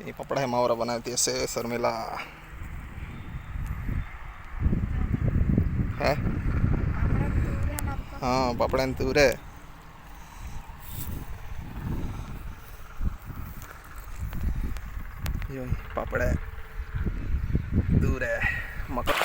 ये पपड़ा है मावरा बनाती ऐसे शर्मिला है। हाँ पापड़ा दूर है। यो पापड़ा दूर है मकर।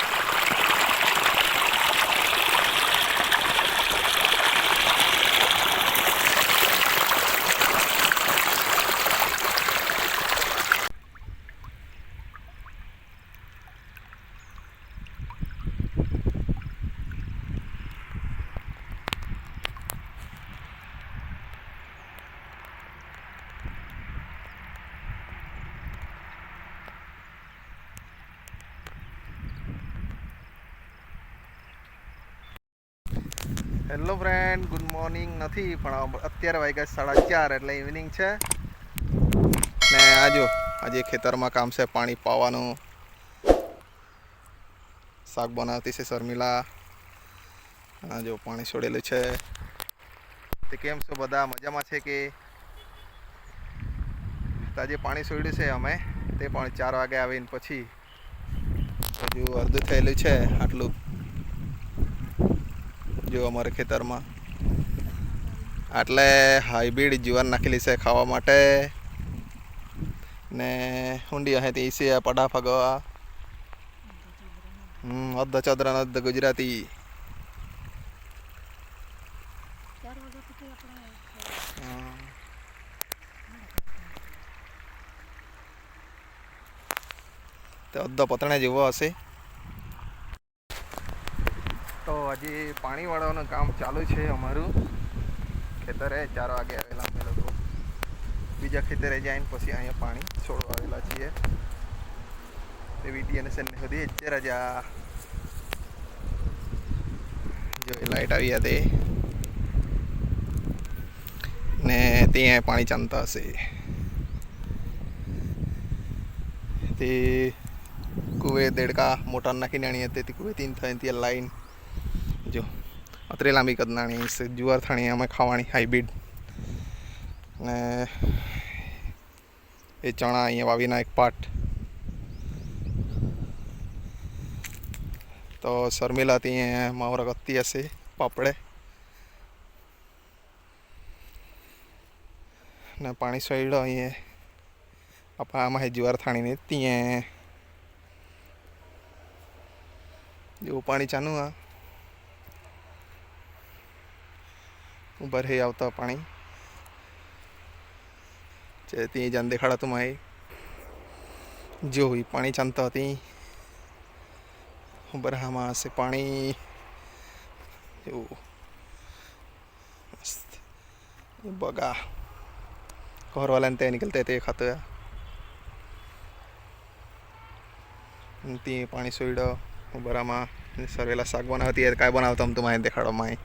હેલો ફ્રેન્ડ, ગુડ મોર્નિંગ નથી પણ અત્યારે વાગ્યા 4:30 એટલે ઇવનિંગ છે ને આજો આજે ખેતરમાં કામ છે પાણી પાવાનું શાક બનાવતી છે શર્મિલા જો પાણી છોડેલું છે તે કેમ છો બધા મજામાં છે કે આજે પાણી છોડ્યું છે અમે તે પણ 4 વાગે આવીને પછી હજુ અડધું થયેલું છે આટલું जो अमर खेतर में आटले हाइब्रिड जीवन नाखेली से खावा माटे ने हुंडी अहे ती से पड़ा फगवा अद्ध चंद्रन अद्ध गुजराती तो अद्ध पतणे जेवो हशे। तो हजी पानी वाळવાનું काम चालू है अमरू खेतरे 4 वागे आवेला अमे लोको बीजा खेतरे जाईने पछी अहींया पाणी छोड़वा आवेला छीए। ते विडियोने सेने सुधी एचे रजा जो लाइट आई है ते ने त्यां पाणी चांता हशे ते कुवे देड़का मोटर नाखीने आणी हती कुवे तीन थईने त्यां लाइन जो अतरे लांबी कदनाणी जुवार थाणी अमे खावानी हाइब्रिड ने ए चणा अहींया वावीना एक पाट तो शर्मिला थी मावरा गत्ती हशे पापड़े ने पाणी सोयडो अहीं आपा आमा है जुवार थाणी ने तीए जो पाणी चालू आ ऊपर है आवता पानी ती जान देखाड़ा तो माए जो हुई पानी चांता थी ऊपर हम से पानी जो मस्त बगा घर वाले ते निकलते थे खाते ती पानी सोईडो ऊपर हम सरवेला शाक बनावती है काय बनावता हम तुम्हारे देखाड़ो माए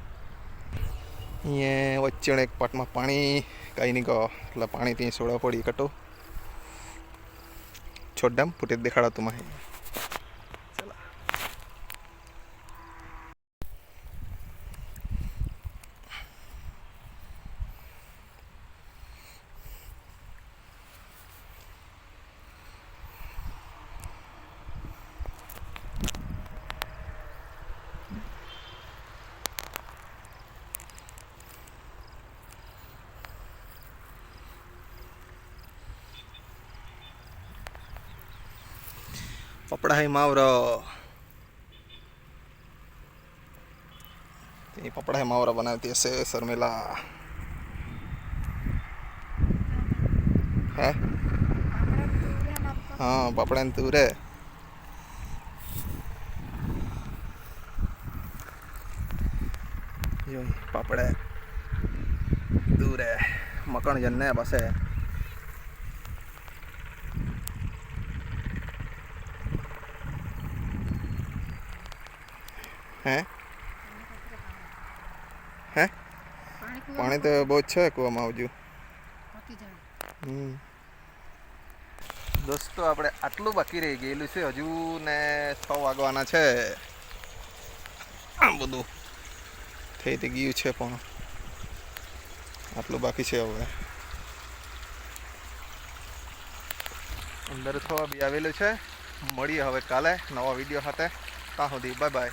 ये वच्चे एक पाट में पानी कहीं नहीं गो એટલે पानी थी सोड़ा पड़ी कटो छोड़ डैम फुटेज दिखाड़ा तुम्हें चला पपड़ा है मावरा पपड़ा है मावरा बनाती ऐसे शर्मिला है। हाँ पपड़ा दूर है यो पापड़ा दूर है मकन जन्ने बस है हैं हैं पानी तो बहुत है कुआ में आवजू दोस्तों આપણે આટલું બાકી રહી ગયેલું છે હજુ ને 6 વાગવાના છે આ બધું થઈ તો ગયું છે પણ આટલું બાકી છે હવે અંદર થવા બી આવેલું છે. મળીએ હવે કાલે નવા વિડીયો સાથે. ત્યાં સુધી બાય બાય.